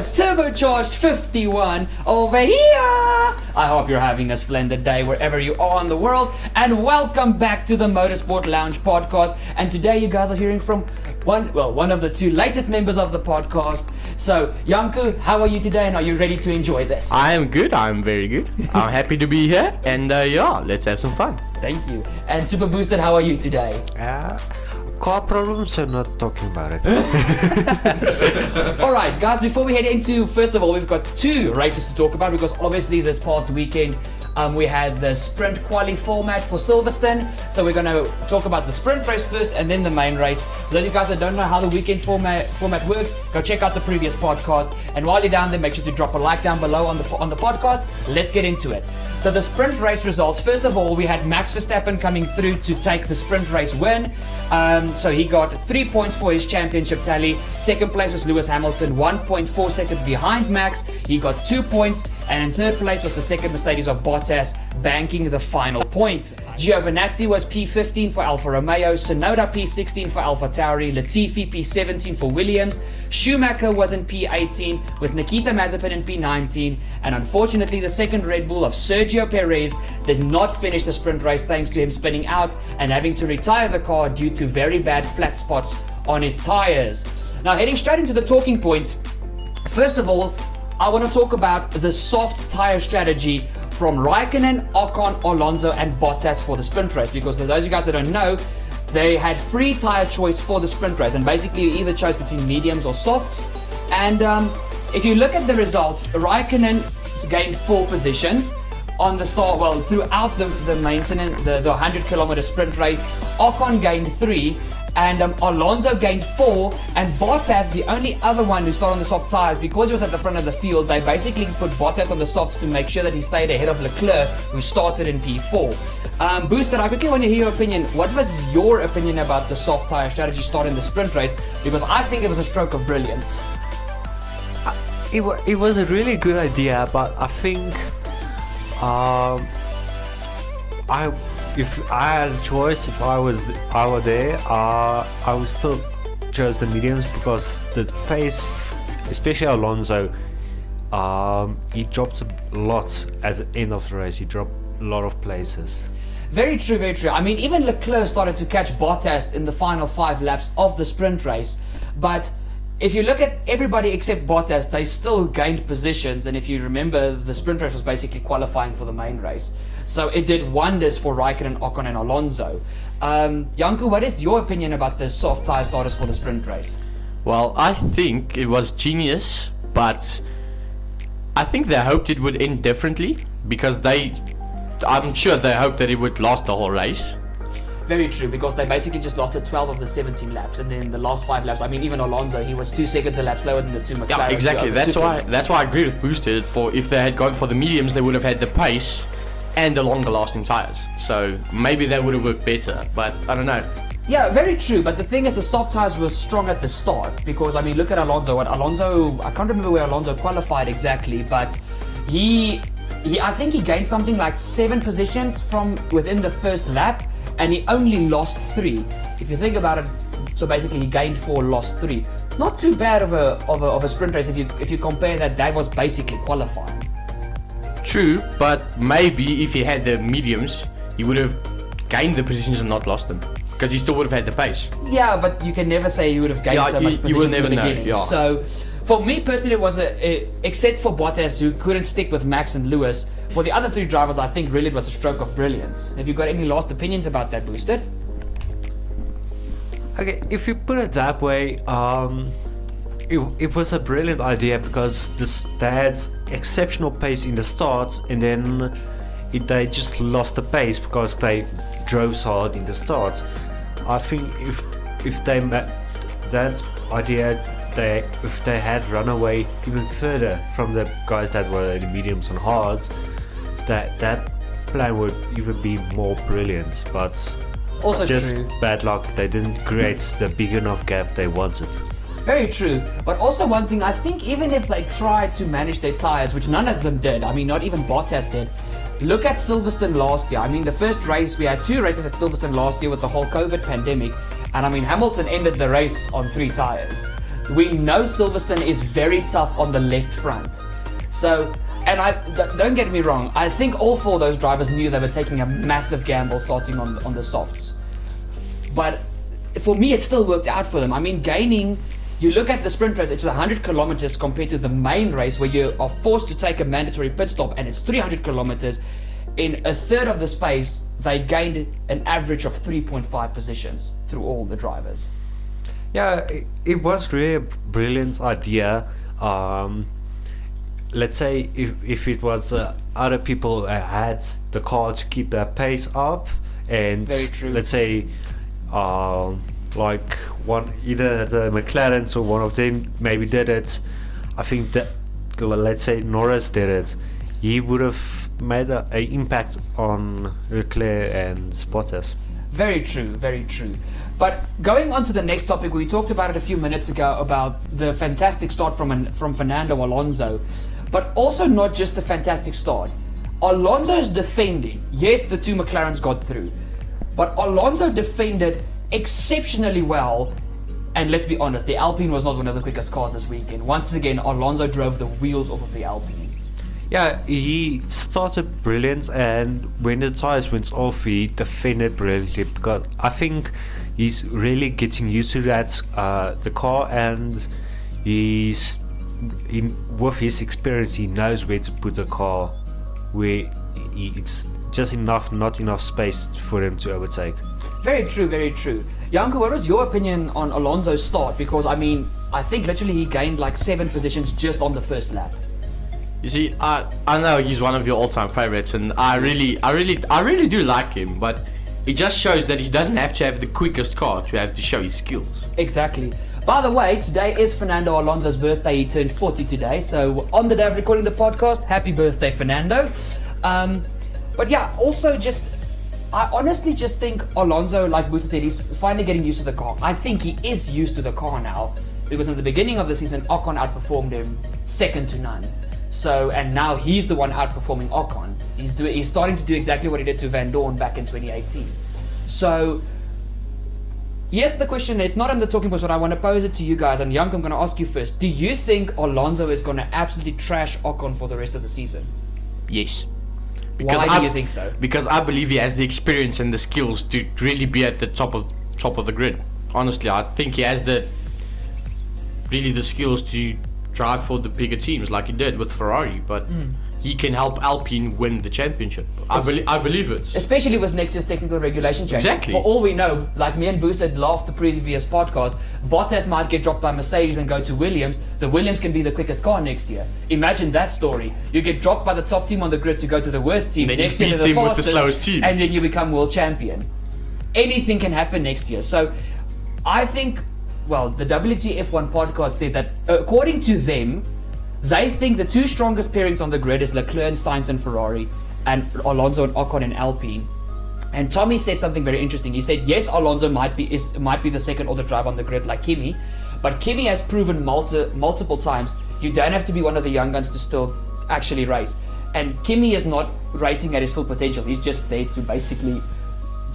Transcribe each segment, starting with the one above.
was Turbocharged 51 over here. I hope you're having a splendid day wherever you are in the world, and welcome back to the Motorsport Lounge podcast. And today you guys are hearing from one of the two latest members of the podcast. So, Janco, how are you today, and are you ready to enjoy this? I am good. I'm very good. I'm happy to be here, and let's have some fun. Thank you. And Super Boosted, how are you today? Car problems, so not talking about it. Alright guys, before we head into, first of all, we've got two races to talk about, because obviously this past weekend we had the sprint quali format for Silverstone. So we're going to talk about the sprint race first and then the main race. For those of you guys that don't know how the weekend format works, go check out the previous podcast. And while you're down there, make sure to drop a like down below on the podcast. Let's get into it. So the sprint race results, first of all, we had Max Verstappen coming through to take the sprint race win. So he got 3 points for his championship tally. Second place was Lewis Hamilton, 1.4 seconds behind Max. He got 2 points. And in third place was the second Mercedes of Bottas, banking the final point. Giovinazzi was P15 for Alfa Romeo, Tsunoda P16 for Alfa Tauri, Latifi P17 for Williams, Schumacher was in P18 with Nikita Mazepin in P19, and unfortunately the second Red Bull of Sergio Perez did not finish the sprint race thanks to him spinning out and having to retire the car due to very bad flat spots on his tires. Now heading straight into the talking points, first of all, I want to talk about the soft tire strategy from Raikkonen, Ocon, Alonso and Bottas for the sprint race, because for those of you guys that don't know, they had free tire choice for the sprint race, and basically you either chose between mediums or softs. And if you look at the results, Raikkonen gained 4 positions on the start, throughout the maintenance, the 100 kilometer sprint race. Ocon gained 3, and Alonso gained 4, and Bottas, the only other one who started on the soft tires, because he was at the front of the field, they basically put Bottas on the softs to make sure that he stayed ahead of Leclerc, who started in P4. Booster, I quickly want to hear your opinion. What was your opinion about the soft tire strategy starting the sprint race? Because I think it was a stroke of brilliance. It was a really good idea, but I think if I had a choice, if I were there, I would still choose the mediums, because the pace, especially Alonso, he dropped a lot at the end of the race. He dropped a lot of places. Very true, very true. I mean, even Leclerc started to catch Bottas in the final 5 laps of the sprint race, but if you look at everybody except Bottas, they still gained positions. And if you remember, the sprint race was basically qualifying for the main race. So it did wonders for Raikkonen, Ocon and Alonso. Janco, what is your opinion about the soft tire starters for the sprint race? Well, I think it was genius, but I think they hoped it would end differently, because I'm sure they hoped that it would last the whole race. Very true, because they basically just lost 12 of the 17 laps, and then the last 5 laps, I mean, even Alonso, he was 2 seconds a lap slower than the 2 McLaren. Yeah, exactly. That's why I agree with Boosted. For if they had gone for the mediums, they would have had the pace and the longer lasting tires. So maybe that would have worked better, but I don't know. Yeah, very true. But the thing is, the soft tires were strong at the start, because I mean, look at Alonso. I can't remember where Alonso qualified exactly, but I think he gained something like 7 positions from within the first lap, and he only lost 3. If you think about it, so basically he gained 4, lost 3. Not too bad of a sprint race if you compare that was basically qualifying. True, but maybe if he had the mediums, he would have gained the positions and not lost them, because he still would have had the pace. Yeah, but you can never say he would have gained so much positions you will never in the know. beginning. Yeah. So for me personally, it was except for Bottas, who couldn't stick with Max and Lewis. For the other 3 drivers, I think really it was a stroke of brilliance. Have you got any last opinions about that, Boosted? Okay, if you put it that way, it was a brilliant idea, because they had exceptional pace in the start, and then they just lost the pace because they drove so hard in the start. I think if they met that idea, if they had run away even further from the guys that were in the mediums and hards, that plan would even be more brilliant. But Also just true. bad luck, they didn't create the big enough gap they wanted. Very true. But also one thing, I think even if they tried to manage their tires, which none of them did, I mean, not even Bottas did. Look at Silverstone last year. I mean, the first race, we had 2 races at Silverstone last year with the whole COVID pandemic. And I mean, Hamilton ended the race on 3 tires. We know Silverstone is very tough on the left front. So, and don't get me wrong, I think all 4 of those drivers knew they were taking a massive gamble starting on the softs. But for me, it still worked out for them. I mean, gaining, you look at the sprint race, it's 100 kilometers compared to the main race where you are forced to take a mandatory pit stop and it's 300 kilometers. In a third of the space, they gained an average of 3.5 positions through all the drivers. Yeah, it was really a brilliant idea. Let's say if it was other people had the car to keep their pace up, and Very true. let's say like either the McLarens or one of them maybe did it, I think that, let's say Norris did it, he would have made an impact on Leclerc and Bottas. Very true, very true. But going on to the next topic, we talked about it a few minutes ago about the fantastic start from Fernando Alonso, but also not just the fantastic start. Alonso's defending, yes, the 2 McLarens got through, but Alonso defended exceptionally well. And let's be honest, the Alpine was not one of the quickest cars this weekend. Once again, Alonso drove the wheels off of the Alpine. Yeah, he started brilliant, and when the tires went off, he defended brilliantly, because I think he's really getting used to that, the car, and with his experience, he knows where to put the car, where it's just not enough space for him to overtake. Very true, very true. Janco, what was your opinion on Alonso's start? Because, I mean, I think literally he gained like 7 positions just on the first lap. You see, I know he's one of your all-time favorites, and I really do like him, but it just shows that he doesn't have to have the quickest car to have to show his skills. Exactly. By the way, today is Fernando Alonso's birthday. He turned 40 today, so on the day of recording the podcast, happy birthday, Fernando. But yeah, also I honestly just think Alonso, like Buta said, he's finally getting used to the car. I think he is used to the car now, because in the beginning of the season, Ocon outperformed him second to none. So, and now he's the one outperforming Ocon. He's starting to do exactly what he did to Van Dorn back in 2018. So, yes, the question, it's not in the talking points, but I want to pose it to you guys. And Janco, I'm going to ask you first. Do you think Alonso is going to absolutely trash Ocon for the rest of the season? Yes. Why do you think so? Because I believe he has the experience and the skills to really be at the top of the grid. Honestly, I think he has the skills to drive for the bigger teams like he did with Ferrari, but he can help Alpine win the championship. I believe it. Especially with next year's technical regulation change. Exactly. For all we know, like me and Booster laughed the previous podcast, Bottas might get dropped by Mercedes and go to Williams. The Williams can be the quickest car next year. Imagine that story. You get dropped by the top team on the grid to go to the worst team. Then next you year beat the them with the fastest, slowest team. and then you become world champion. Anything can happen next year. So I think, well, the WTF1 podcast said that according to them, they think the 2 strongest pairings on the grid is Leclerc and Sainz and Ferrari, and Alonso and Ocon and Alpine. And Tommy said something very interesting. He said, yes, Alonso might be the second oldest driver on the grid like Kimi, but Kimi has proven multiple times you don't have to be one of the young guns to still actually race. And Kimi is not racing at his full potential. He's just there to basically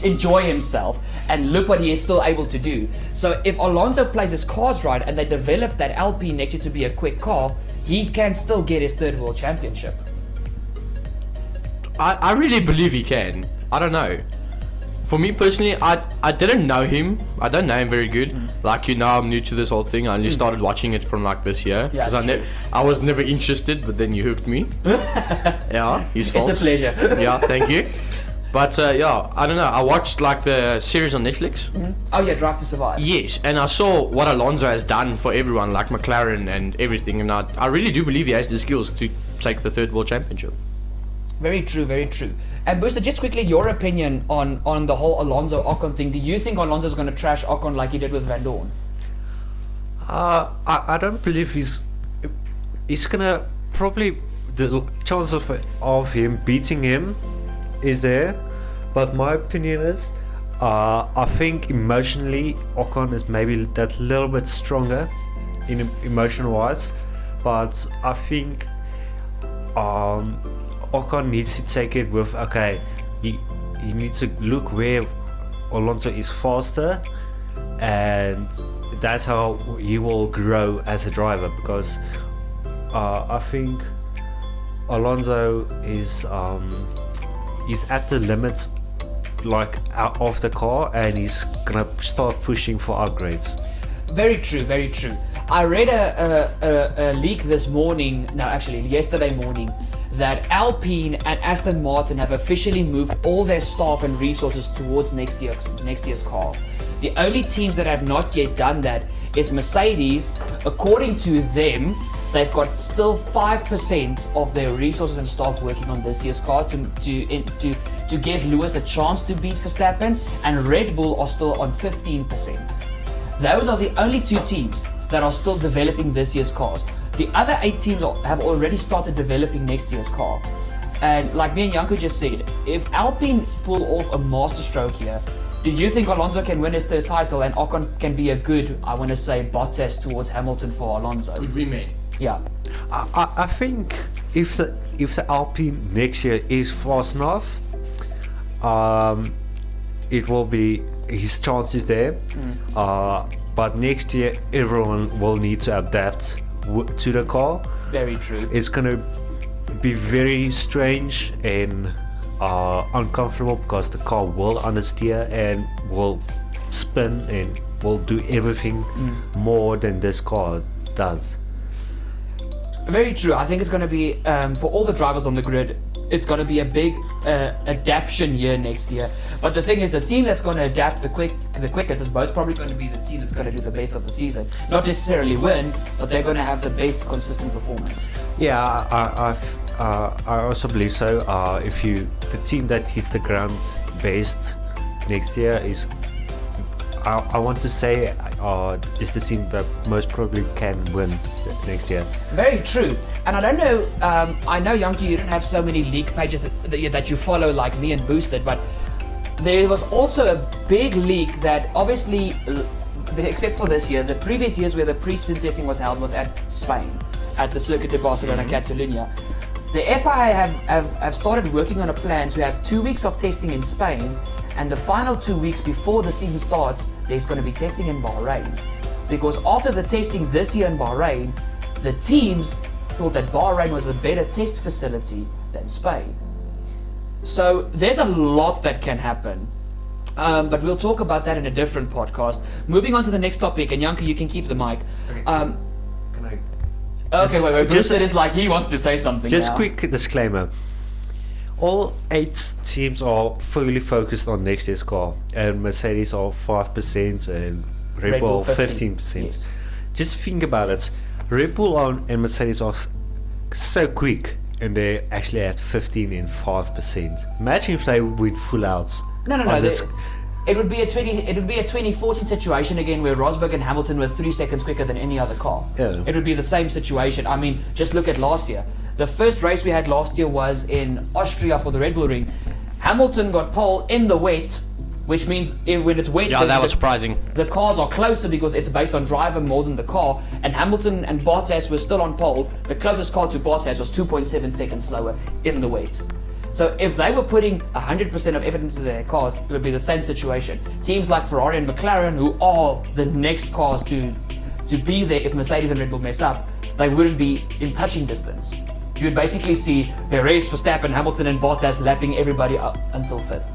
enjoy himself, and look what he is still able to do. So if Alonso plays his cards right and they develop that Alpine next year to be a quick car, he can still get his 3rd world championship. I really believe he can. I don't know. For me personally, I didn't know him. I don't know him very good. Like, you know, I'm new to this whole thing. I only started watching it from like this year. Yeah, Because I was never interested, but then you hooked me. Yeah, his fault. It's a pleasure. Yeah, thank you. But yeah, I don't know. I watched like the series on Netflix. Oh yeah, Drive to Survive. Yes, and I saw what Alonso has done for everyone, like McLaren and everything. And I really do believe he has the skills to take the 3rd world championship. Very true, very true. And Booster, just quickly, your opinion on the whole Alonso Ocon thing. Do you think Alonso's going to trash Ocon like he did with Van Dorn? I don't believe he's gonna, probably the chance of him beating him is there, but my opinion is I think emotionally Ocon is maybe that little bit stronger in emotion wise, but I think Ocon needs to take it with, okay, he needs to look where Alonso is faster, and that's how he will grow as a driver, because I think Alonso is he's at the limits like out of the car, and he's gonna start pushing for upgrades. Very true, very true. I read a leak this morning, no actually yesterday morning, that Alpine and Aston Martin have officially moved all their staff and resources towards next year's car. The only teams that have not yet done that is Mercedes. According to them, they've got still 5% of their resources and staff working on this year's car to give Lewis a chance to beat Verstappen, and Red Bull are still on 15%. Those are the only two teams that are still developing this year's cars. The other 8 teams have already started developing next year's car. And like me and Janco just said, if Alpine pull off a masterstroke here, do you think Alonso can win his 3rd title and Ocon can be a good, I want to say, Bottas towards Hamilton for Alonso? Could be made. Yeah. I think if the Alpine next year is fast enough, it will be, his chance is there. But next year everyone will need to adapt to the car. Very true. It's gonna be very strange and uncomfortable, because the car will understeer and will spin and will do everything more than this car does. Very true. I think it's going to be, for all the drivers on the grid, it's going to be a big adaptation year next year. But the thing is, the team that's going to adapt the quickest is most probably going to be the team that's going to do the best of the season. Not necessarily win, but they're going to have the best consistent performance. Yeah, I also believe so. The team that hits the ground best next year is, I want to say, is the team that most probably can win next year. Very true. And I don't know, I know, Janco, you don't have so many leak pages that you follow like me and Boosted, but there was also a big leak that obviously, except for this year, the previous years where the pre-season testing was held was at Spain, at the Circuit de Barcelona, Catalunya. The FIA have started working on a plan to have 2 weeks of testing in Spain, and the final 2 weeks before the season starts, there's going to be testing in Bahrain. Because after the testing this year in Bahrain, the teams thought that Bahrain was a better test facility than Spain. So there's a lot that can happen. But we'll talk about that in a different podcast. Moving on to the next topic, and Janco, you can keep the mic. Okay. Can I? Okay, wait. Just it is like he wants to say something. Just now. quick disclaimer. All 8 teams are fully focused on next year's car, and Mercedes are 5% and Red Bull 15%. Yes. Just think about it. Red Bull and Mercedes are so quick, and they're actually at 15 and 5%. Imagine if they went full outs. No. It would be a 2014 situation again, where Rosberg and Hamilton were 3 seconds quicker than any other car. Yeah. It would be the same situation. I mean, just look at last year. The first race we had last year was in Austria for the Red Bull Ring. Hamilton got pole in the wet, which means when it's wet, that was surprising. The cars are closer because it's based on driver more than the car. And Hamilton and Bottas were still on pole. The closest car to Bottas was 2.7 seconds slower in the wet. So if they were putting 100% of effort into their cars, it would be the same situation. Teams like Ferrari and McLaren, who are the next cars to be there if Mercedes and Red Bull mess up, they wouldn't be in touching distance. You would basically see Perez, Verstappen, Hamilton and Bottas lapping everybody up until 5th.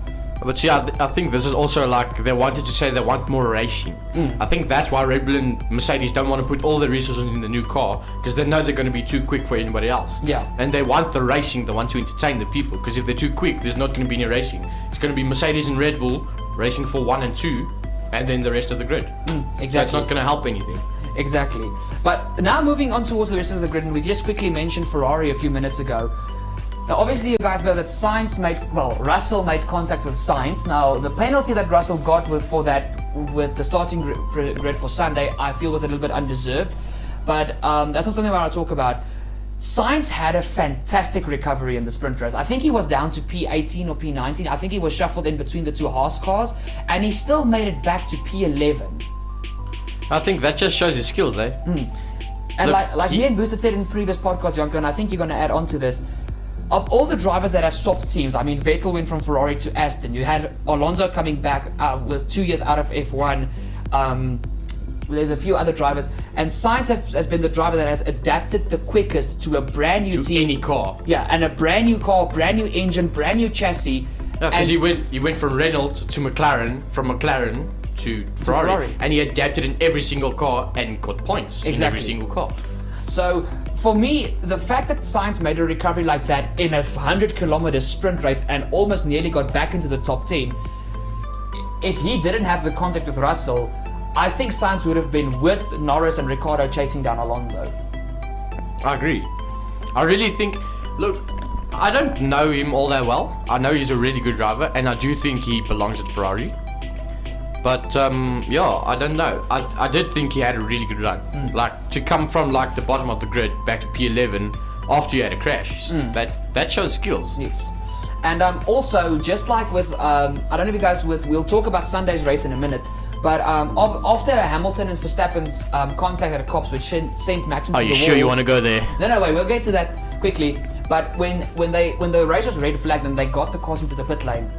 But yeah, I think this is also like they wanted to say they want more racing. I think that's why Red Bull and Mercedes don't want to put all their resources in the new car, because they know they're going to be too quick for anybody else. Yeah. And they want the racing, they want to entertain the people, because if they're too quick, there's not going to be any racing. It's going to be Mercedes and Red Bull racing for 1 and 2, and then the rest of the grid. Exactly. So it's not going to help anything. Exactly. But now moving on towards the rest of the grid, and we just quickly mentioned Ferrari a few minutes ago. Now obviously you guys know that Russell made contact with Sainz. Now the penalty that Russell got with the starting grid for Sunday, I feel was a little bit undeserved. But that's not something I want to talk about. Sainz had a fantastic recovery in the sprint race. I think he was down to P18 or P19. I think he was shuffled in between the two Haas cars, and he still made it back to P11. I think that just shows his skills, eh? And like me and Boosted said in previous podcasts, Janco, and I think you're going to add on to this, of all the drivers that have swapped teams, I mean, Vettel went from Ferrari to Aston. You had Alonso coming back with 2 years out of F1. There's a few other drivers, and Sainz has been the driver that has adapted the quickest to a brand new To team. any car. Yeah, and a brand new car, brand new engine, brand new chassis. Because And- he went from Renault to McLaren, from McLaren to Ferrari, Ferrari. and he adapted in every single car and got points in every Exactly. single car. So for me, the fact that Sainz made a recovery like that in a 100-kilometer sprint race and almost nearly got back into the top 10, if he didn't have the contact with Russell, I think Sainz would have been with Norris and Ricciardo chasing down Alonso. I agree. I really think, look, I don't know him all that well. I know he's a really good driver, and I do think he belongs at Ferrari. But yeah, I don't know. I did think he had a really good run. Like, to come from like the bottom of the grid back to P11 after you had a crash, that shows skills. Yes. And also, just like with, I don't know if you guys, we'll talk about Sunday's race in a minute, but after Hamilton and Verstappen's contact at the cops, which sent Max into Are the you wall. sure you want to go there? No, wait, we'll get to that quickly. But when the race was red flagged and they got the cars into the pit lane,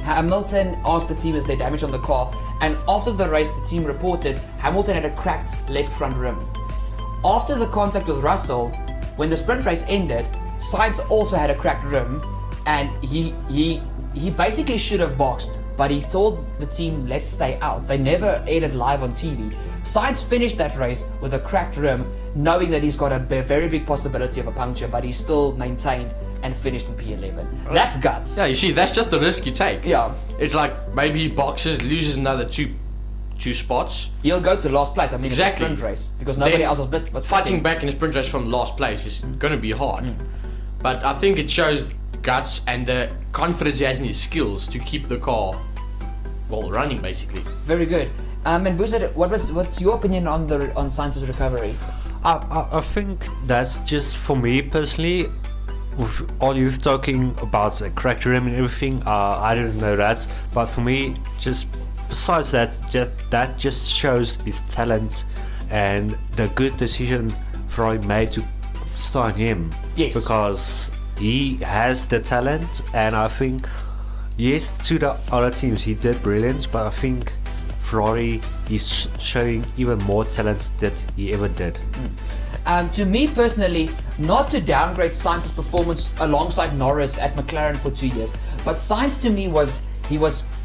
Hamilton asked the team is there damage on the car, and after the race the team reported Hamilton had a cracked left front rim. After the contact with Russell, when the sprint race ended, Sainz also had a cracked rim, and he basically should have boxed, but he told the team let's stay out. They never aired it live on TV. Sainz finished that race with a cracked rim, knowing that he's got a very big possibility of a puncture, but he still maintained and finished in P11. That's guts. Yeah, you see, that's just the risk you take. Yeah. It's like maybe he boxes, loses another two spots. He'll go to last place. I mean, Exactly. it's a sprint race because nobody Then else was fighting pitting. back in a sprint race from last place is going to be hard. But I think it shows the guts and the confidence he has in his skills to keep the car well running, basically. Very good. And Boozed, what's your opinion on Sainz's recovery? I think that's just for me personally. With all you talking about the cracked rim and everything, I didn't know that. But for me, just besides that, that just shows his talent and the good decision Ferrari made to sign him. Yes. Because he has the talent, and I think yes, to the other teams he did brilliant, but I think Ferrari is showing even more talent that he ever did. To me personally, not to downgrade Sainz's performance alongside Norris at McLaren for 2 years, but Sainz to me was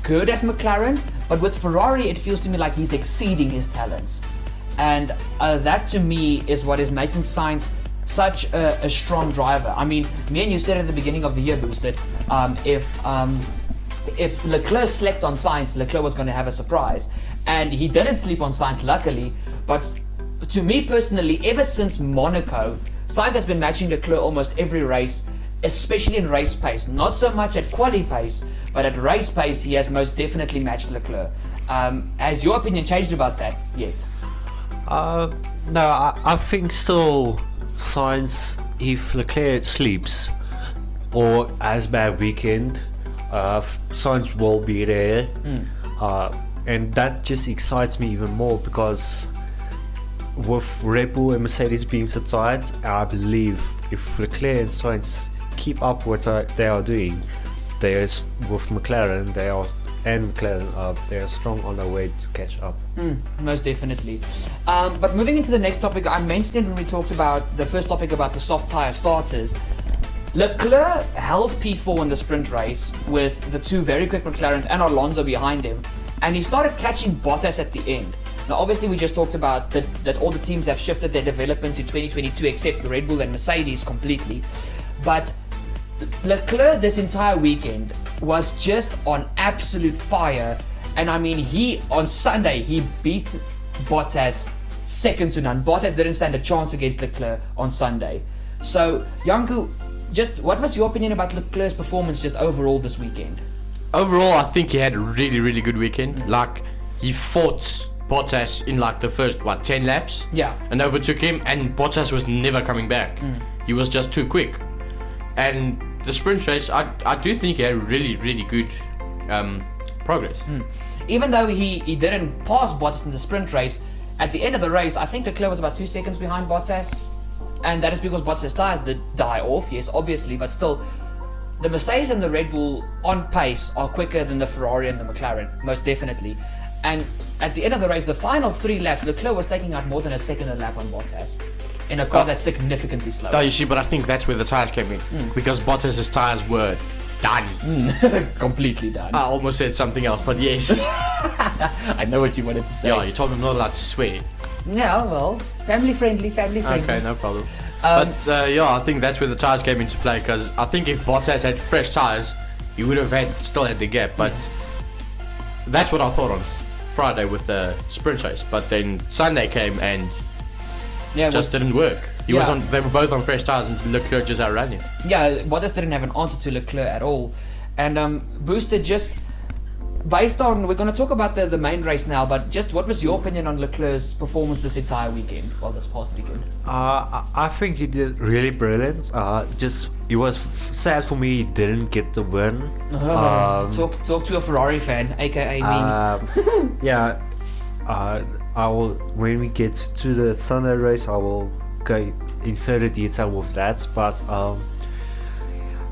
good at McLaren, but with Ferrari it feels to me like he's exceeding his talents, and that to me is what is making Sainz such a strong driver. I mean, me and you said at the beginning of the year, Boosted, if Leclerc slept on Sainz, Leclerc was going to have a surprise, and he didn't sleep on Sainz luckily. But to me personally, ever since Monaco, Sainz has been matching Leclerc almost every race, especially in race pace. Not so much at quali pace, but at race pace he has most definitely matched Leclerc. Has your opinion changed about that yet? No, I think still Sainz, if Leclerc sleeps or has bad weekend, Sainz will be there, and that just excites me even more because with Red Bull and Mercedes being so tight, I believe if Leclerc and Sainz keep up what they are doing, with McLaren, they are strong on their way to catch up. Most definitely. But moving into the next topic, I mentioned it when we talked about the first topic about the soft tyre starters. Leclerc held P4 in the sprint race with the two very quick McLarens and Alonso behind him, and he started catching Bottas at the end. Now obviously we just talked about that all the teams have shifted their development to 2022 except Red Bull and Mercedes completely, but Leclerc this entire weekend was just on absolute fire, and I mean on Sunday he beat Bottas second to none. Bottas didn't stand a chance against Leclerc on Sunday. So Janco, just what was your opinion about Leclerc's performance just overall this weekend? Overall, I think he had a really, really good weekend. Like, he fought Bottas in like the first 10 laps, and overtook him, and Bottas was never coming back. He was just too quick. And the sprint race, I do think he had really, really good progress. Even though he didn't pass Bottas in the sprint race, at the end of the race I think Leclerc was about 2 seconds behind Bottas, and that is because Bottas' tyres did die off, yes, obviously, but still the Mercedes and the Red Bull on pace are quicker than the Ferrari and the McLaren, most definitely. And at the end of the race, the final 3 laps, Leclerc was taking out more than a second a lap on Bottas in a car that's significantly slower. No, you see, but I think that's where the tyres came in. Because Bottas' tyres were done. Completely done. I almost said something else, but yes. I know what you wanted to say. Yeah, you told me I'm not allowed to swear. Yeah, well, family friendly. Okay, no problem. But yeah, I think that's where the tyres came into play, because I think if Bottas had fresh tyres, he would have still had the gap. But that's what I thought on Friday with the sprint race. But then Sunday came and just didn't work. They were both on fresh tyres and Leclerc just outran him. Yeah, Bottas didn't have an answer to Leclerc at all. And Booster, just based on, we're going to talk about the main race now, but just what was your opinion on Leclerc's performance this entire weekend, this past weekend? I think he did really brilliant. Just it was sad for me he didn't get the win. Talk to a Ferrari fan, aka me. Yeah, I will, when we get to the Sunday race, I will go in further detail with that. But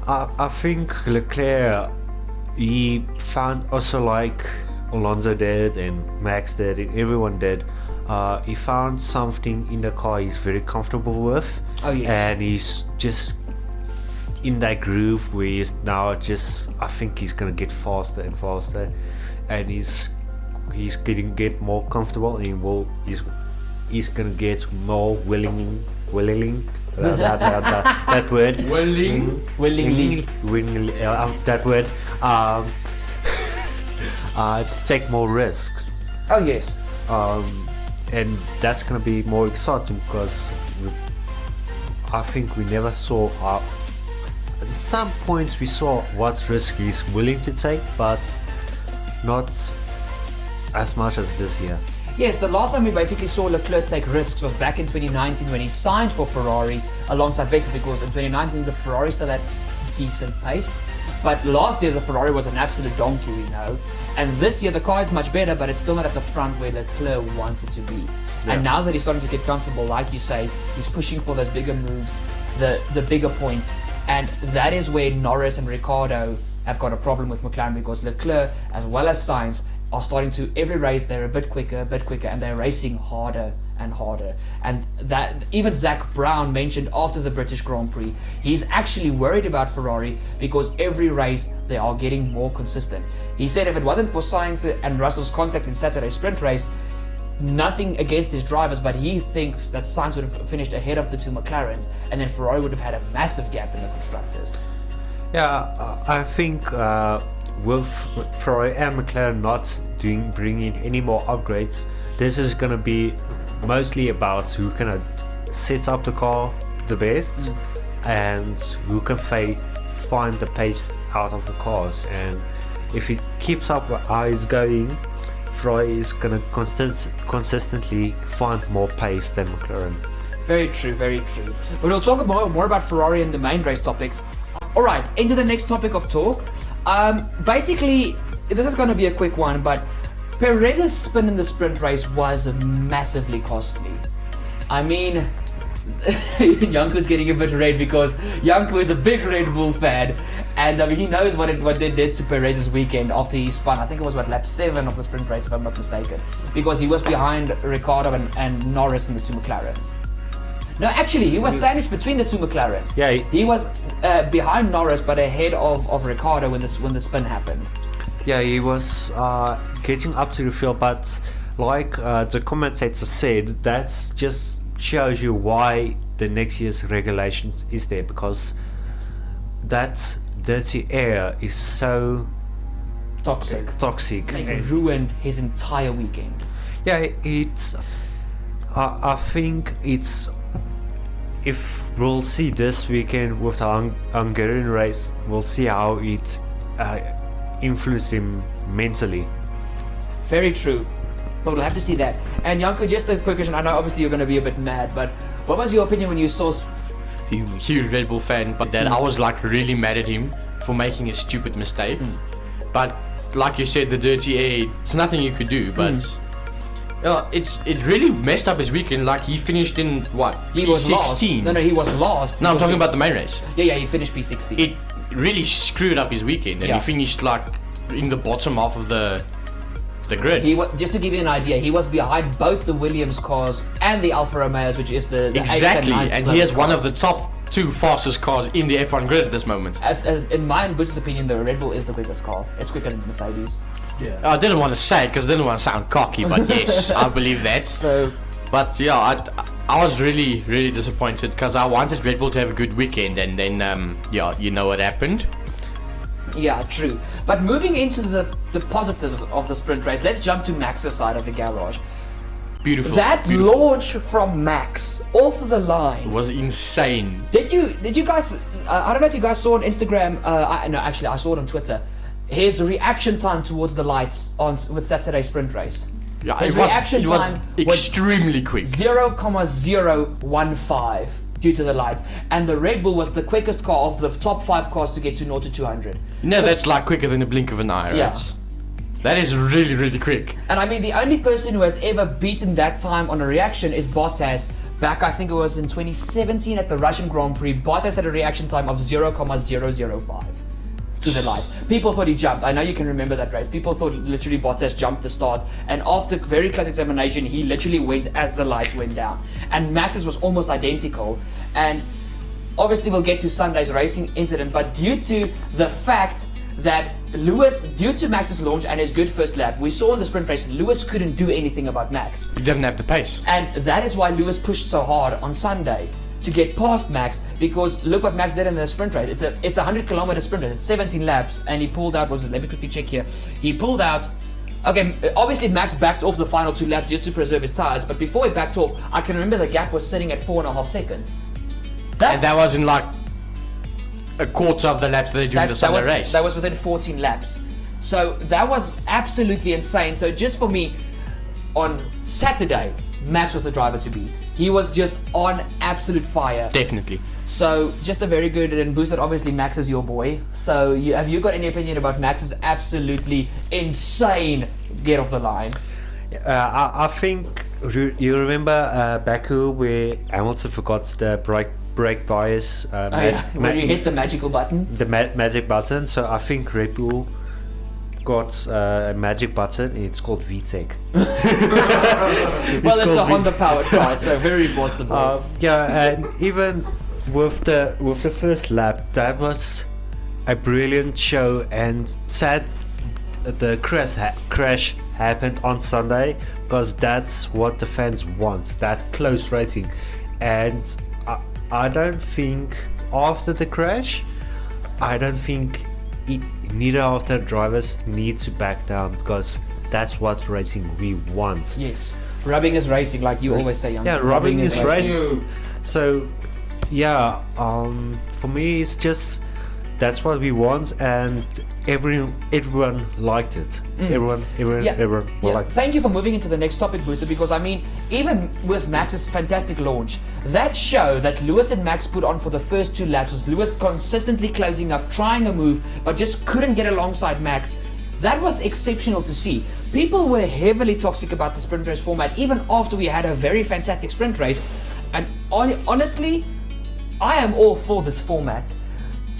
I think Leclerc, he found also, like Alonso did and Max did and everyone did, he found something in the car he's very comfortable with. Oh yes. And he's just in that groove where he's now just, I think he's gonna get faster and faster, and he's get more comfortable, and he's gonna get more willing that word willingly that word to take more risks. Oh yes. And that's gonna be more exciting, because I think we never saw at some points we saw what risk he's willing to take, but not as much as this year. Yes, the last time we basically saw Leclerc take risks was back in 2019 when he signed for Ferrari alongside Vettel, because in 2019 the Ferrari still had decent pace. But last year the Ferrari was an absolute donkey, we know. And this year the car is much better, but it's still not at the front where Leclerc wants it to be. Yeah. And now that he's starting to get comfortable, like you say, he's pushing for those bigger moves, the bigger points. And that is where Norris and Ricciardo have got a problem with McLaren, because Leclerc, as well as Sainz, are starting to, every race they're a bit quicker, and they're racing harder and harder. And that even Zach Brown mentioned after the British Grand Prix, he's actually worried about Ferrari because every race they are getting more consistent. He said if it wasn't for Sainz and Russell's contact in Saturday's sprint race, nothing against his drivers, but he thinks that Sainz would have finished ahead of the two McLarens, and then Ferrari would have had a massive gap in the constructors. Yeah, I think with Ferrari and McLaren not bringing any more upgrades, this is going to be mostly about who can set up the car the best and who can find the pace out of the cars. And if it keeps up how it's going, Ferrari is going to consistently find more pace than McLaren. Very true, very true. But we'll talk more about Ferrari in the main race topics. Alright, into the next topic of talk. Basically, this is going to be a quick one, but Perez's spin in the sprint race was massively costly. I mean, Janco's getting a bit red because Janco is a big Red Bull fan, and he knows what they did to Perez's weekend after he spun. I think it was lap 7 of the sprint race, if I'm not mistaken, because he was behind Ricciardo and Norris in the two McLarens. No, actually, he was sandwiched between the two McLarens. Yeah, he was behind Norris, but ahead of Ricciardo when the spin happened. Yeah, he was getting up to the field, but like the commentator said, that just shows you why the next year's regulations is there, because that dirty air is so toxic. It ruined his entire weekend. Yeah, it's. I think it's. If we'll see this weekend with the Hungarian race, we'll see how it influenced him mentally. Very true. But we'll have to see that. And Janco, just a quick question. I know obviously you're going to be a bit mad, but what was your opinion when you saw... Huge Red Bull fan, but I was like really mad at him for making a stupid mistake. But like you said, the dirty air, it's nothing you could do, but... it really messed up his weekend. Like he finished in what? He was P16. No, he was lost. No, I'm talking about the main race. Yeah, he finished P16. It really screwed up his weekend, and he finished like in the bottom half of the the grid. He was, just to give you an idea, he was behind both the Williams cars and the Alfa Romeos, which is the exactly, 8th and 9th and he has one cars. of the top 2 fastest cars in the F1 grid at this moment. In my and Bush's opinion, the Red Bull is the quickest car. It's quicker than Mercedes. Yeah. I didn't want to say it because I didn't want to sound cocky, but yes, I believe that. So, But yeah, I was really, really disappointed because I wanted Red Bull to have a good weekend, and then yeah, you know what happened. yeah, true. But moving into the positives of the sprint race, let's jump to Max's side of the garage. Beautiful. That beautiful. launch from Max off the line. was insane. Did you guys? I don't know if you guys saw on Instagram. No, actually, I saw it on Twitter. His reaction time towards the lights with Saturday's sprint race. Yeah, His it was reaction time was extremely quick. 0,015 due to the lights, and the Red Bull was the quickest car of the top 5 cars to get to 0 to 200. No, that's like quicker than a blink of an eye, right? Yeah. That is really, really quick. And I mean, the only person who has ever beaten that time on a reaction is Bottas. Back, I think it was in 2017 at the Russian Grand Prix, Bottas had a reaction time of 0,005 to the lights. People thought he jumped. I know you can remember that race. People thought literally Bottas jumped the start, and after very close examination, he literally went as the lights went down. And Max's was almost identical. And obviously, we'll get to Sunday's racing incident, but due to the fact that due to Max's launch and his good first lap, we saw in the sprint race, Lewis couldn't do anything about Max. He didn't have the pace. And that is why Lewis pushed so hard on Sunday to get past Max, because look what Max did in the sprint race. It's a 100-kilometer sprint race. It's 17 laps, and he pulled out. Let me quickly check here. He pulled out. Okay, obviously Max backed off the final 2 laps just to preserve his tires. But before he backed off, I can remember the gap was sitting at 4.5 seconds. And that was in like a quarter of the laps they do in the Sunday race. That was within 14 laps. So that was absolutely insane. So just for me, on Saturday, Max was the driver to beat. He was just on absolute fire. Definitely. So just a very good and boosted. Obviously, Max is your boy. So have you got any opinion about Max's absolutely insane get off the line? I think you remember Baku where Hamilton forgot the brake bias. When you hit the magical button. The magic button. So I think Red Bull got a magic button. It's called VTEC. Well, it's a Honda powered car, so very possible. Yeah, and even with the first lap, that was a brilliant show. And sad the crash happened on Sunday, because that's what the fans want, that close racing. And I don't think after the crash, I don't think neither of the drivers need to back down, because that's what racing we want. Yes, rubbing is racing, like you always say. Yeah, rubbing is racing. So yeah, for me it's just that's what we want, and everyone liked it. Everyone liked it. Thank you for moving into the next topic, Booster, because I mean, even with Max's fantastic launch, that show that Lewis and Max put on for the first 2 laps was Lewis consistently closing up, trying a move, but just couldn't get alongside Max. That was exceptional to see. People were heavily toxic about the sprint race format, even after we had a very fantastic sprint race. And honestly, I am all for this format.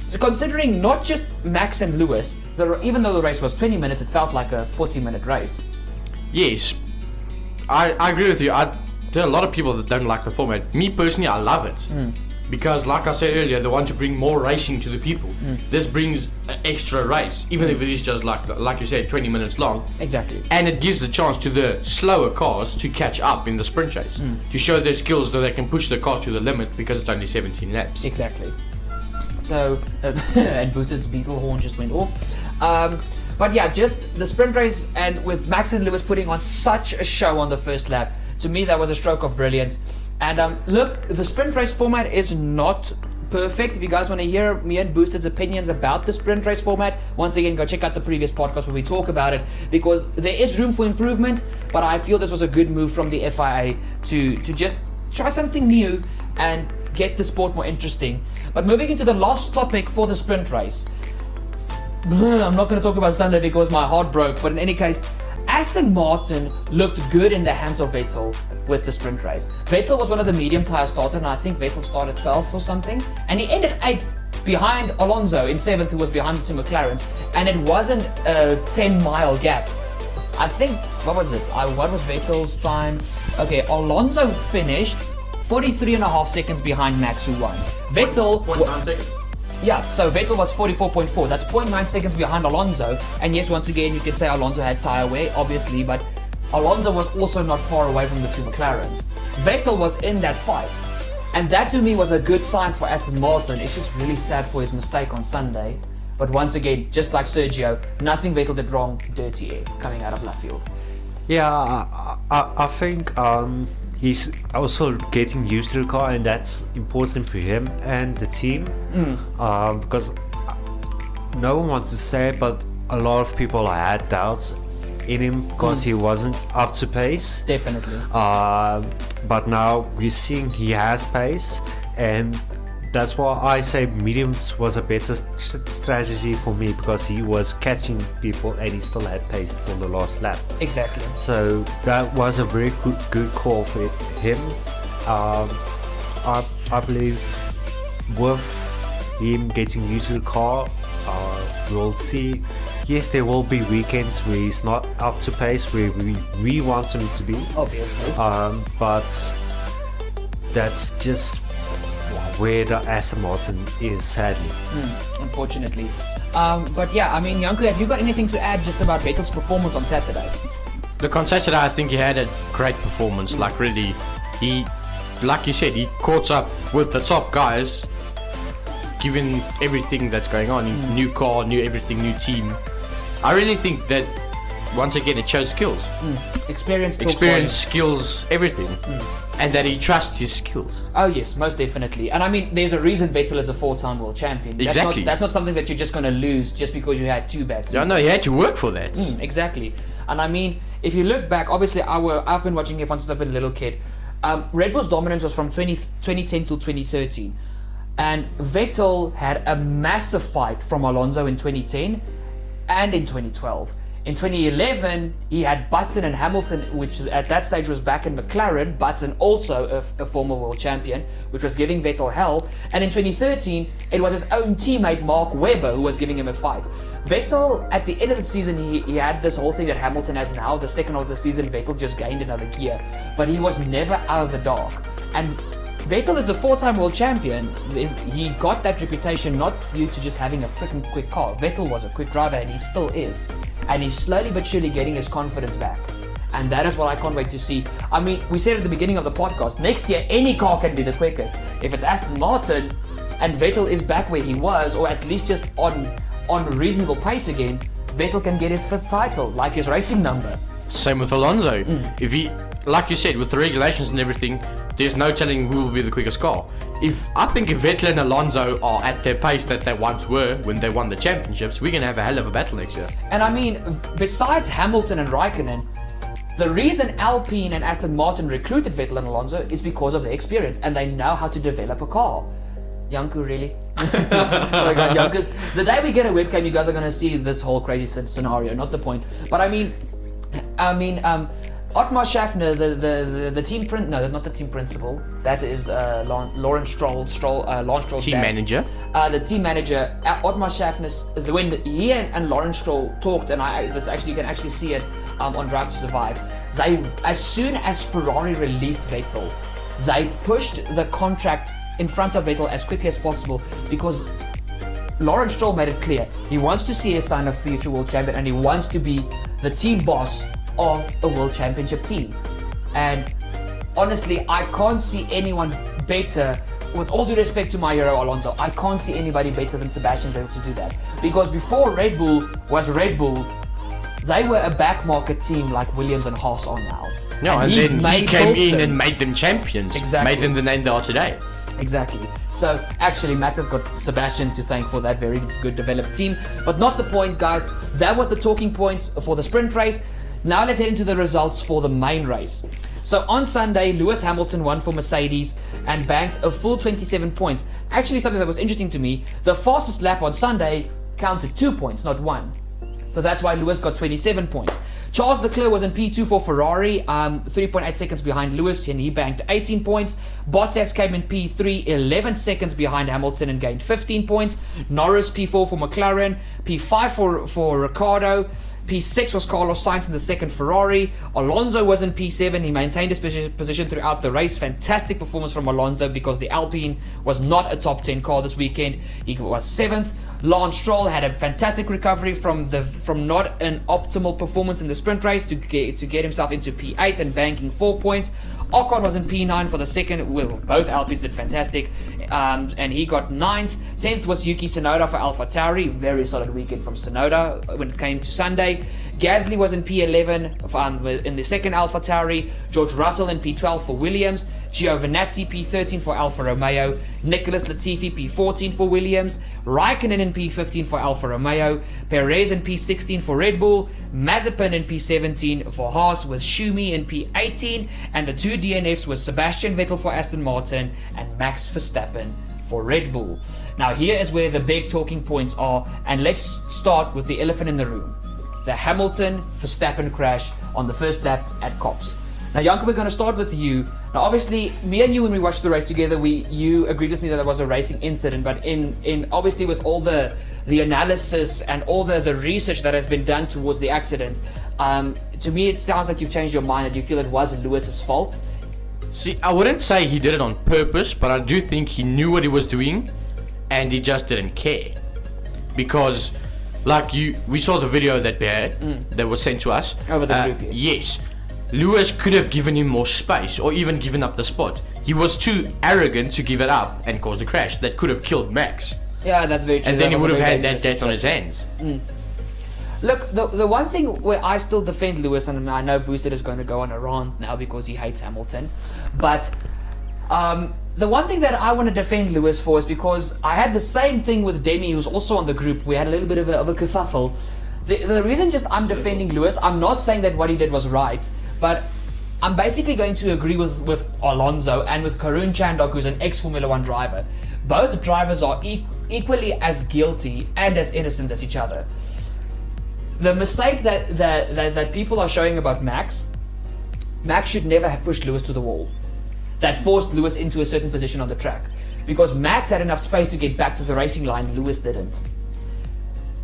So considering not just Max and Lewis, even though the race was 20 minutes, it felt like a 40-minute race. Yes, I agree with you. There are a lot of people that don't like the format. Me personally, I love it. Because like I said earlier, they want to bring more racing to the people. This brings an extra race, even if it is just like you said, 20 minutes long. Exactly. And it gives the chance to the slower cars to catch up in the sprint race, to show their skills, so they can push the car to the limit, because it's only 17 laps. Exactly. So, and Boosted's Beetle horn just went off. But yeah, just the sprint race, and with Max and Lewis putting on such a show on the first lap, to me that was a stroke of brilliance. And look, the sprint race format is not perfect. If you guys want to hear me and Boosted's opinions about the sprint race format, once again, go check out the previous podcast where we talk about it, because there is room for improvement, but I feel this was a good move from the FIA to just try something new and get the sport more interesting. But moving into the last topic for the sprint race, I'm not going to talk about Sunday because my heart broke, but in any case, Aston Martin looked good in the hands of Vettel with the sprint race. Vettel was one of the medium tire starters, and I think Vettel started 12th or something, and he ended 8th behind Alonso in 7th, who was behind the two McLarens, and it wasn't a 10-mile gap. I think, what was it? What was Vettel's time? Okay, Alonso finished 43.5 seconds behind Max, who won. Vettel... 0.9 seconds. Yeah, so Vettel was 44.4. That's 0.9 seconds behind Alonso. And yes, once again, you could say Alonso had tyre wear, obviously, but Alonso was also not far away from the two McLarens. Vettel was in that fight. And that to me was a good sign for Aston Martin. It's just really sad for his mistake on Sunday. But once again, just like Sergio, nothing Vettel did wrong, dirty air coming out of left field. Yeah, I think he's also getting used to the car, and that's important for him and the team. Because no one wants to say it, but a lot of people had doubts in him because he wasn't up to pace. Definitely. But now we're seeing he has pace, and that's why I say mediums was a better strategy for me, because he was catching people and he still had pace until the last lap. Exactly. So that was a very good call for him. I believe with him getting used to the car, we'll see. Yes, there will be weekends where he's not up to pace, where we want him to be. Obviously. But that's just where the Aston Martin is, sadly. Unfortunately. But yeah, I mean, Janco, have you got anything to add just about Vettel's performance on Saturday? Look, on Saturday, I think he had a great performance. Like, really, he, like you said, he caught up with the top guys, given everything that's going on. New car, new everything, new team. I really think that, once again, it shows skills. Experience, skills, everything. And that he trusts his skills. Oh yes, most definitely. And I mean, there's a reason Vettel is a 4-time world champion. Exactly. That's not something that you're just going to lose just because you had 2 bad seasons. No, he had to work for that. Exactly. And I mean, if you look back, obviously I've been watching F1 since I've been a little kid. Red Bull's dominance was from 2010 till 2013. And Vettel had a massive fight from Alonso in 2010 and in 2012. In 2011, he had Button and Hamilton, which at that stage was back in McLaren. Button also a former world champion, which was giving Vettel hell. And in 2013, it was his own teammate Mark Webber who was giving him a fight. Vettel, at the end of the season, he had this whole thing that Hamilton has now. The second of the season, Vettel just gained another gear. But he was never out of the dark. And Vettel is a 4-time world champion. He got that reputation not due to just having a freaking quick car. Vettel was a quick driver, and he still is. And he's slowly but surely getting his confidence back. And that is what I can't wait to see. I mean, we said at the beginning of the podcast, next year any car can be the quickest. If it's Aston Martin and Vettel is back where he was, or at least just on reasonable pace again, Vettel can get his 5th title, like his racing number. Same with Alonso. If he, like you said, with the regulations and everything, there's no telling who will be the quickest car. I think if Vettel and Alonso are at their pace that they once were when they won the championships, we're going to have a hell of a battle next year. And I mean, besides Hamilton and Raikkonen, the reason Alpine and Aston Martin recruited Vettel and Alonso is because of their experience, and they know how to develop a car. Janco, really? Sorry guys, Janco's. The day we get a webcam, you guys are going to see this whole crazy scenario, not the point. But I mean, Otmar Schaffner, the team not the team principal. That is Lawrence Lance Stroll's team dad. manager. The team manager, Otmar Schaffner. When he and Lawrence Stroll talked, and you can actually see it on Drive to Survive. They, as soon as Ferrari released Vettel, they pushed the contract in front of Vettel as quickly as possible, because Lawrence Stroll made it clear he wants to see a sign of future world champion, and he wants to be the team boss of a world championship team. And honestly, I can't see anyone better, with all due respect to my hero Alonso, I can't see anybody better than Sebastian Vettel to do that. Because before Red Bull was Red Bull, they were a back market team like Williams and Haas are now. No, and then he came in and made them champions. Exactly. Made them the name they are today. Exactly. So actually Max has got Sebastian to thank for that very good developed team. But not the point, guys. That was the talking points for the sprint race. Now let's head into the results for the main race. So on Sunday, Lewis Hamilton won for Mercedes and banked a full 27 points. Actually, something that was interesting to me, the fastest lap on Sunday counted 2 points, not 1. So that's why Lewis got 27 points. Charles Leclerc was in P2 for Ferrari, 3.8 seconds behind Lewis, and he banked 18 points. Bottas came in P3, 11 seconds behind Hamilton, and gained 15 points. Norris P4 for McLaren, P5 for Ricciardo, P6 was Carlos Sainz in the second Ferrari. Alonso was in P7. He maintained his position throughout the race. Fantastic performance from Alonso because the Alpine was not a top 10 car this weekend. He was 7th. Lance Stroll had a fantastic recovery from not an optimal performance in the sprint race to get himself into P8 and banking 4 points. Ocon was in P9 for the second. Well, both Alpines did fantastic, and he got 9th. 10th was Yuki Tsunoda for AlphaTauri. Very solid weekend from Tsunoda when it came to Sunday. Gasly was in P11 in the second AlphaTauri. George Russell in P12 for Williams. Giovinazzi P13 for Alfa Romeo. Nicholas Latifi P14 for Williams. Raikkonen in P15 for Alfa Romeo. Perez in P16 for Red Bull. Mazepin in P17 for Haas, with Schumi in P18, and the 2 DNFs was Sebastian Vettel for Aston Martin and Max Verstappen for Red Bull. Now here is where the big talking points are, and let's start with the elephant in the room. The Hamilton-Verstappen crash on the first lap at Copse. Now, Janco, we're going to start with you. Now, obviously, me and you, when we watched the race together, you agreed with me that there was a racing incident. But in obviously with all the analysis and all the research that has been done towards the accident, to me it sounds like you've changed your mind and you feel it was Lewis's fault. See, I wouldn't say he did it on purpose, but I do think he knew what he was doing, and he just didn't care. Because, we saw the video that we had that was sent to us over the group. Yes. Lewis could have given him more space or even given up the spot. He was too arrogant to give it up and cause the crash that could have killed Max. Yeah, that's very true. And then he would have had that death on his hands. Look, the one thing where I still defend Lewis, and I know Boosted is going to go on a rant now because he hates Hamilton, but the one thing that I want to defend Lewis for is because I had the same thing with Demi, who's also on the group. We had a little bit of a kerfuffle. The reason just I'm defending Lewis, I'm not saying that what he did was right, but I'm basically going to agree with Alonso and with Karun Chandhok, who's an ex-Formula 1 driver. Both drivers are equally as guilty and as innocent as each other. The mistake that people are showing about Max should never have pushed Lewis to the wall. That forced Lewis into a certain position on the track. Because Max had enough space to get back to the racing line, Lewis didn't.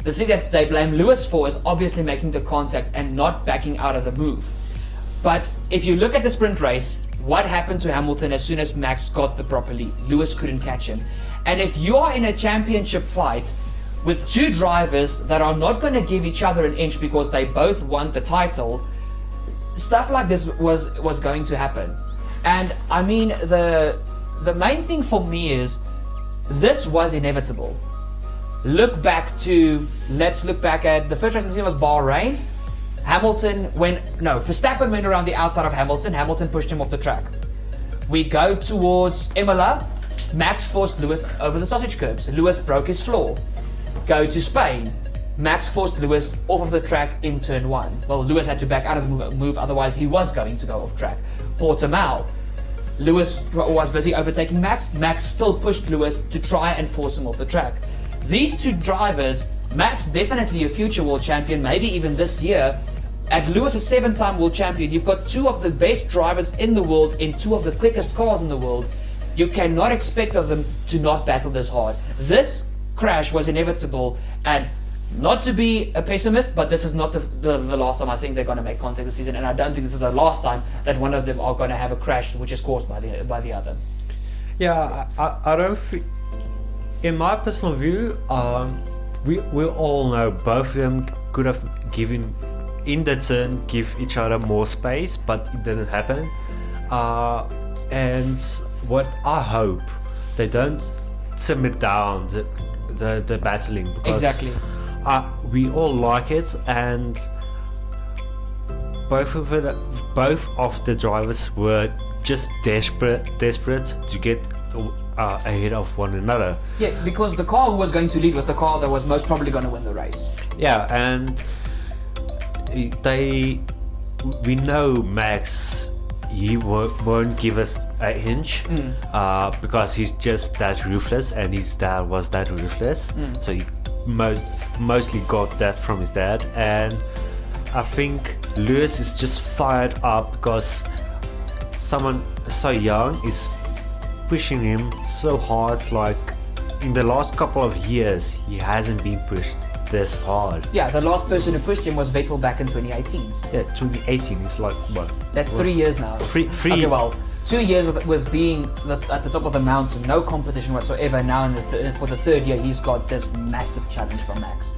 The thing that they blame Lewis for is obviously making the contact and not backing out of the move. But if you look at the sprint race, what happened to Hamilton as soon as Max got the proper lead? Lewis couldn't catch him. And if you are in a championship fight with two drivers that are not going to give each other an inch because they both want the title, stuff like this was going to happen. And I mean, the main thing for me is this was inevitable. Let's look back at the first race I seen was Bahrain. Verstappen went around the outside of Hamilton. Hamilton pushed him off the track. We go towards Imola. Max forced Lewis over the sausage curbs. Lewis broke his floor. Go to Spain. Max forced Lewis off of the track in turn 1. Well, Lewis had to back out of the move, otherwise he was going to go off track. Portimao. Lewis was busy overtaking Max. Max still pushed Lewis to try and force him off the track. These two drivers, Max definitely a future world champion, maybe even this year. And Lewis a 7-time world champion. You've got two of the best drivers in the world in two of the quickest cars in the world. You cannot expect of them to not battle this hard. This crash was inevitable, and not to be a pessimist, but this is not the last time I think they're going to make contact this season, and I don't think this is the last time that one of them are going to have a crash which is caused by the other. Yeah, I don't feel, in my personal view, we all know both of them could have given in the turn, give each other more space, but it didn't happen. And what I hope, they don't simmer down the battling, because exactly. We all like it, and both of the drivers were just desperate to get ahead of one another. Yeah, because the car who was going to lead was the car that was most probably going to win the race. Yeah, and we know Max, he won't give us an inch, because he's just that ruthless, and his dad was that ruthless. So mostly got that from his dad, and I think Lewis is just fired up because someone so young is pushing him so hard. Like in the last couple of years, he hasn't been pushed this hard. Yeah, the last person who pushed him was Vettel back in 2018. Yeah, 2018 is like what? That's 3 years now. Three. Okay, well, 2 years with being at the top of the mountain, no competition whatsoever. Now for the third year, he's got this massive challenge from Max.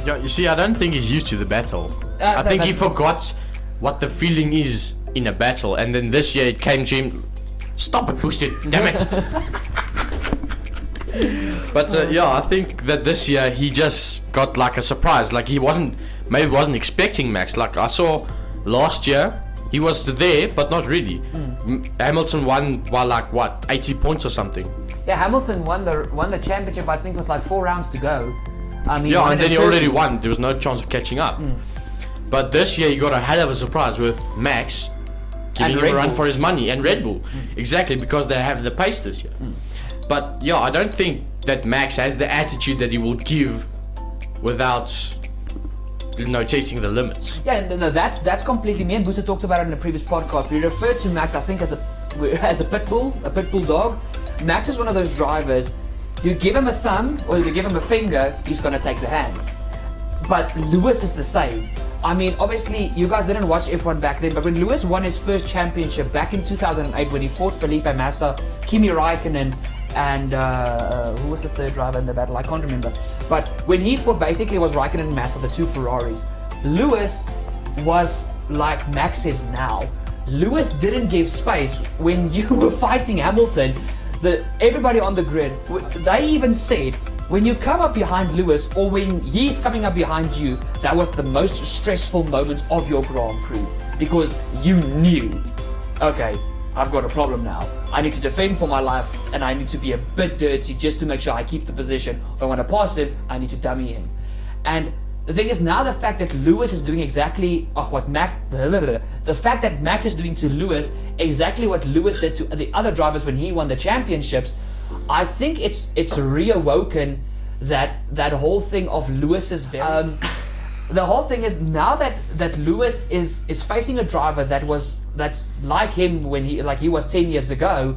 Yeah, you see, I don't think he's used to the battle. I think he forgot what the feeling is in a battle, and then this year it came to him. Stop it, pushed it, damn it! But yeah, I think that this year he just got like a surprise. Like he wasn't expecting Max. Like I saw last year, he was there, but not really. Hamilton won by like what, 80 points or something. Yeah, Hamilton won the championship. I think with like 4 rounds to go. Yeah, and then he already won. There was no chance of catching up. But this year he got a hell of a surprise with Max giving him a run for his money, and Red Bull. Exactly, because they have the pace this year. But yeah, I don't think that Max has the attitude that he will give without, chasing the limits. Yeah, no, that's completely. Me and Booster talked about it in the previous podcast. We referred to Max, I think, as a pit bull dog. Max is one of those drivers. You give him a thumb or you give him a finger, he's gonna take the hand. But Lewis is the same. I mean, obviously, you guys didn't watch F1 back then, but when Lewis won his first championship back in 2008, when he fought Felipe Massa, Kimi Raikkonen, and who was the third driver in the battle? I can't remember. But when he fought, basically, it was Raikkonen and Massa, the 2 Ferraris. Lewis was like Max is now. Lewis didn't give space when you were fighting Hamilton. Everybody on the grid, they even said, when you come up behind Lewis or when he's coming up behind you, that was the most stressful moments of your Grand Prix, because you knew, okay, I've got a problem now. I need to defend for my life, and I need to be a bit dirty just to make sure I keep the position. If I want to pass him, I need to dummy him. And the thing is, now the fact that Lewis is doing exactly what Max, the fact that Max is doing to Lewis exactly what Lewis did to the other drivers when he won the championships, I think it's reawoken that whole thing of Lewis's. The whole thing is now that Lewis is facing a driver that's like him when he was 10 years ago.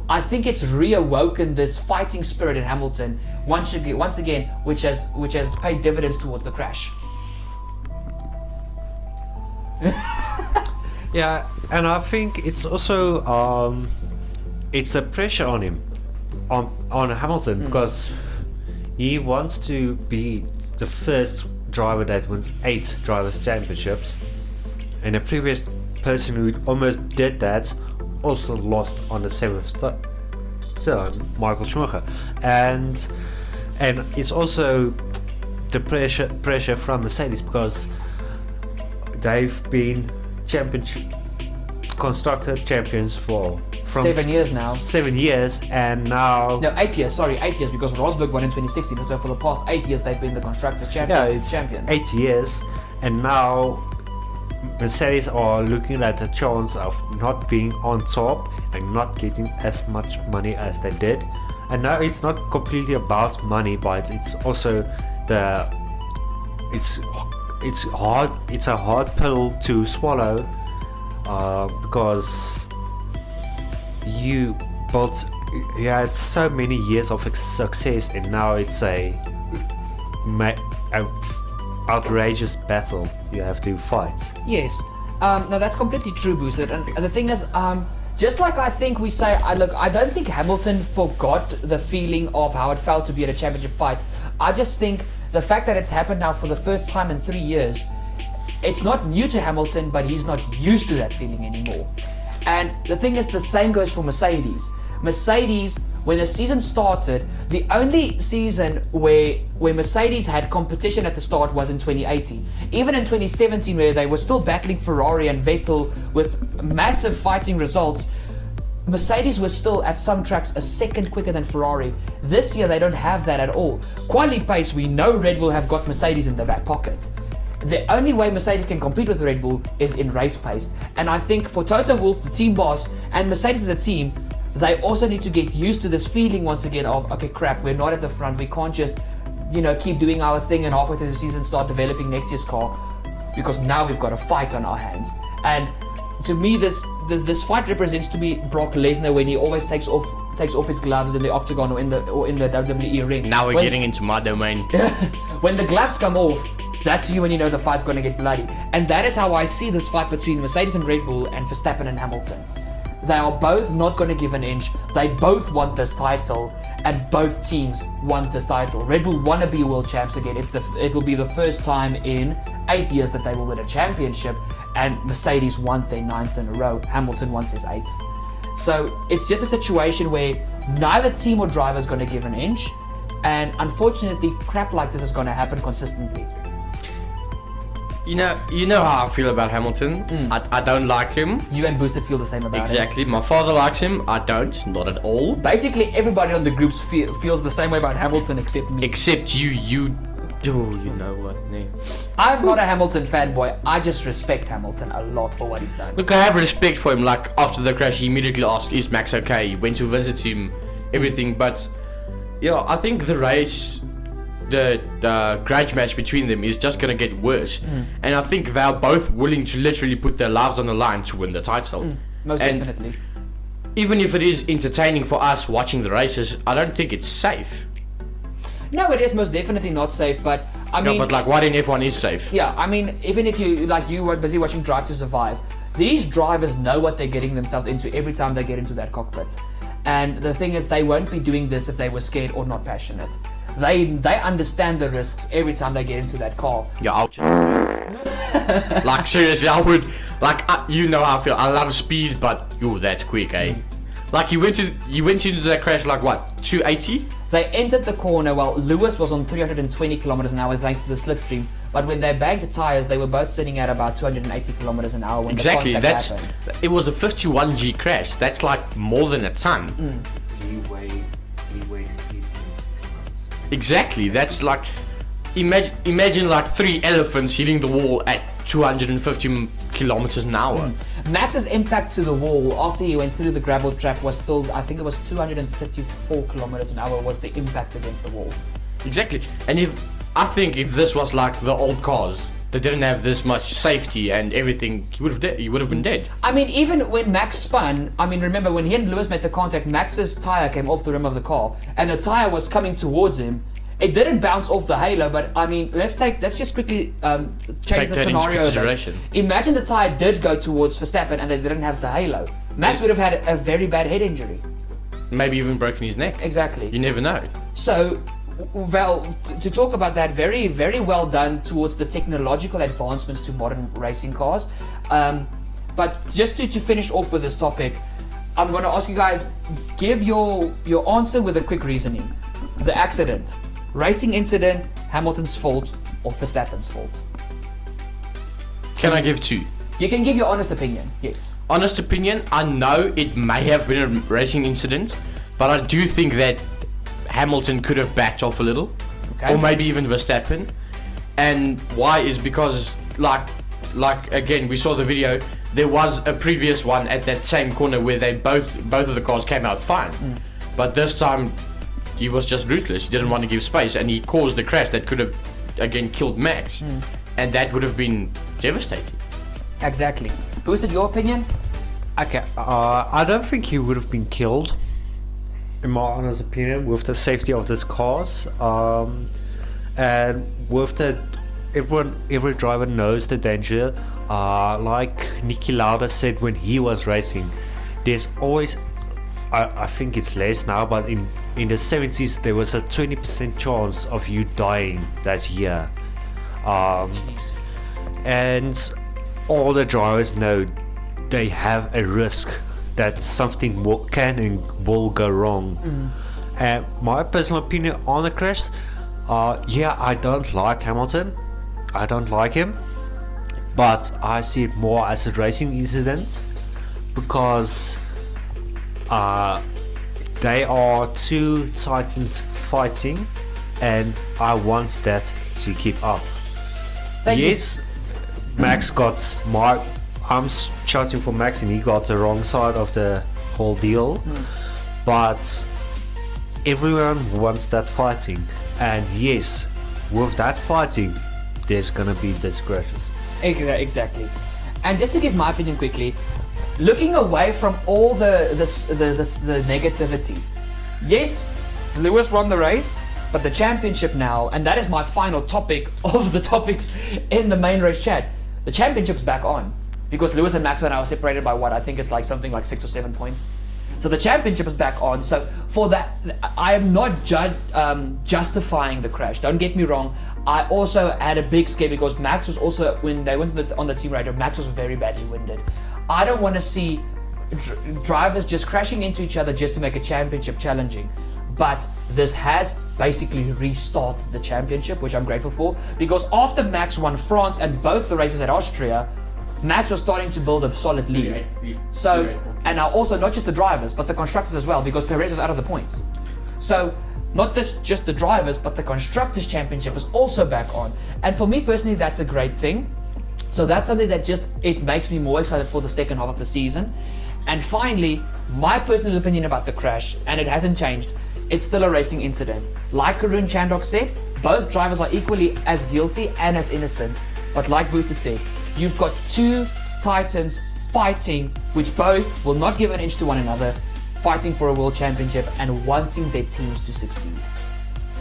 I think it's reawoken this fighting spirit in Hamilton once again, which has paid dividends towards the crash. Yeah, and I think it's also it's a pressure on him, on Hamilton, because he wants to be the first driver that wins 8 drivers' championships, and a previous person who almost did that also lost on the 7th turn, Michael Schumacher, and it's also the pressure from Mercedes, because they've been constructor champions from 7 years now. 7 years, and now 8 years. Sorry, 8 years, because Rosberg won in 2016. So for the past 8 years, they've been the constructors champions. 8 years, and now Mercedes are looking at the chance of not being on top and not getting as much money as they did. And now it's not completely about money, but it's also it's a hard pill to swallow, because you had so many years of success, and now it's a outrageous battle you have to fight. Yes, no, that's completely true, Boosted. And the thing is, just like I think we say, I don't think Hamilton forgot the feeling of how it felt to be at a championship fight. I just think the fact that it's happened now for the first time in 3 years, it's not new to Hamilton, but he's not used to that feeling anymore. And the thing is, the same goes for Mercedes. Mercedes, when the season started, the only season where Mercedes had competition at the start was in 2018. Even in 2017, where they were still battling Ferrari and Vettel with massive fighting results, Mercedes was still at some tracks a second quicker than Ferrari. This year they don't have that at all. Quality pace, we know Red Bull have got Mercedes in their back pocket. The only way Mercedes can compete with Red Bull is in race pace. And I think for Toto Wolff, the team boss, and Mercedes as a team, they also need to get used to this feeling once again of, okay, crap, we're not at the front, we can't just keep doing our thing and halfway through the season start developing next year's car, because now we've got a fight on our hands. And to me, this fight represents to me Brock Lesnar when he always takes off his gloves in the octagon or in the WWE ring. Now we're getting into my domain. When the gloves come off, that's you when you know the fight's going to get bloody. And that is how I see this fight between Mercedes and Red Bull and Verstappen and Hamilton. They are both not going to give an inch. They both want this title, and both teams want this title. Red Bull want to be world champs again. It will be the first time in 8 years that they will win a championship, and Mercedes want their 9th in a row. Hamilton wants his 8th. So it's just a situation where neither team or driver is going to give an inch, and unfortunately, crap like this is going to happen consistently. You know how I feel about Hamilton. I don't like him. You and Booster feel the same about him. Exactly. My father likes him. I don't. Not at all. Basically, everybody on the groups feels the same way about Hamilton except me. Except you. You know what? Nee. I'm not a Hamilton fanboy. I just respect Hamilton a lot for what he's done. Look, I have respect for him. Like, after the crash, he immediately asked, "Is Max okay?" He went to visit him, everything. But yeah, I think the race, the grudge match between them is just gonna get worse. And I think they're both willing to literally put their lives on the line to win the title. Most definitely. Even if it is entertaining for us watching the races, I don't think it's safe. No, it is most definitely not safe, but I mean... but like, why in F1 is safe? Yeah, I mean, even if you were busy watching Drive to Survive, these drivers know what they're getting themselves into every time they get into that cockpit. And the thing is, they won't be doing this if they were scared or not passionate. They understand the risks every time they get into that car. Yeah, like, seriously, I would... Like, you know how I feel. I love speed, but... Yo, that's quick, eh? Like, you went into that crash, like, what? 280? They entered the corner, well, Lewis was on 320 kilometers an hour thanks to the slipstream. But when they bagged the tires, they were both sitting at about 280 kilometers an hour when the contact happened. It was a 51G crash. That's like more than a ton. He weighed 6 months. Exactly. That's like, imagine like 3 elephants hitting the wall at 250 kilometers an hour. Max's impact to the wall after he went through the gravel trap was still, I think it was 234 kilometers an hour was the impact against the wall. Exactly. And I think if this was like the old cars, they didn't have this much safety and everything, he would have been dead. I mean, even when Max spun, I mean, remember when he and Lewis made the contact, Max's tire came off the rim of the car, and the tire was coming towards him. It didn't bounce off the halo, but I mean, let's just quickly change the scenario. Imagine the tire did go towards Verstappen and they didn't have the halo. Max would have had a very bad head injury. Maybe even broken his neck. Exactly. You never know. So, well, to talk about that, very, very well done towards the technological advancements to modern racing cars. But just to finish off with this topic, I'm going to ask you guys, give your answer with a quick reasoning. The accident. Racing incident, Hamilton's fault, or Verstappen's fault? Can I give 2? You can give your honest opinion, yes. Honest opinion, I know it may have been a racing incident, but I do think that Hamilton could have backed off a little, or maybe even Verstappen. And why is because, like again, we saw the video, there was a previous one at that same corner where they both of the cars came out fine. But this time, he was just ruthless. He didn't want to give space, and he caused the crash that could have, again, killed Max. And that would have been devastating. Exactly. Boosted, your opinion? Okay, I don't think he would have been killed, in my honest opinion, with the safety of these cars. And with the every driver knows the danger. Like Nicky Lauda said when he was racing, there's always, I think it's less now, but in the 70s there was a 20% chance of you dying that year. And all the drivers know they have a risk that something can and will go wrong. And my personal opinion on the crash, yeah, I don't like Hamilton. I don't like him, but I see it more as a racing incident because they are two titans fighting, and I want that to keep up. Yes, Max got I'm shouting for Max and he got the wrong side of the whole deal, but everyone wants that fighting, and yes, with that fighting, there's gonna be these crashes. Exactly. And just to give my opinion quickly, looking away from all the negativity, yes, Lewis won the race, but the championship now, and that is my final topic of the topics in the main race chat, the championship's back on, because Lewis and Max are now separated by what, I think it's like something like 6 or 7 points. So the championship is back on. So for that, I am not justifying the crash, don't get me wrong. I also had a big scare because Max was also, when they went on the team radio, Max was very badly winded. I don't want to see drivers just crashing into each other just to make a championship challenging. But this has basically restarted the championship, which I'm grateful for, because after Max won France and both the races at Austria, Max was starting to build a solid lead. So, and now also not just the drivers, but the constructors as well, because Perez was out of the points. So, not just the drivers, but the Constructors' Championship is also back on. And for me personally, that's a great thing. So that's something that it makes me more excited for the second half of the season. And finally, my personal opinion about the crash, and it hasn't changed, it's still a racing incident. Like Karun Chandok said, both drivers are equally as guilty and as innocent. But like Boosted said, you've got two titans fighting, which both will not give an inch to one another, fighting for a world championship and wanting their teams to succeed.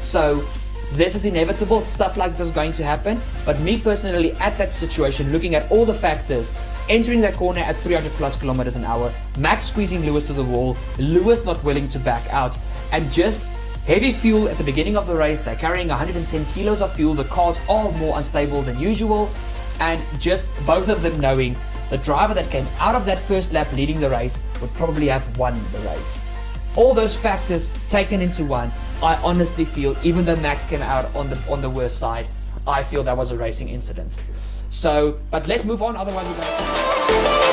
So this is inevitable, stuff like this is going to happen, but me personally at that situation, looking at all the factors, entering that corner at 300 plus kilometers an hour, Max squeezing Lewis to the wall, Lewis not willing to back out, and just heavy fuel at the beginning of the race, they're carrying 110 kilos of fuel, the cars are more unstable than usual, and just both of them knowing the driver that came out of that first lap leading the race would probably have won the race. All those factors taken into one, I honestly feel, even though Max came out on the worst side, I feel that was a racing incident. So, but let's move on, otherwise we're going to...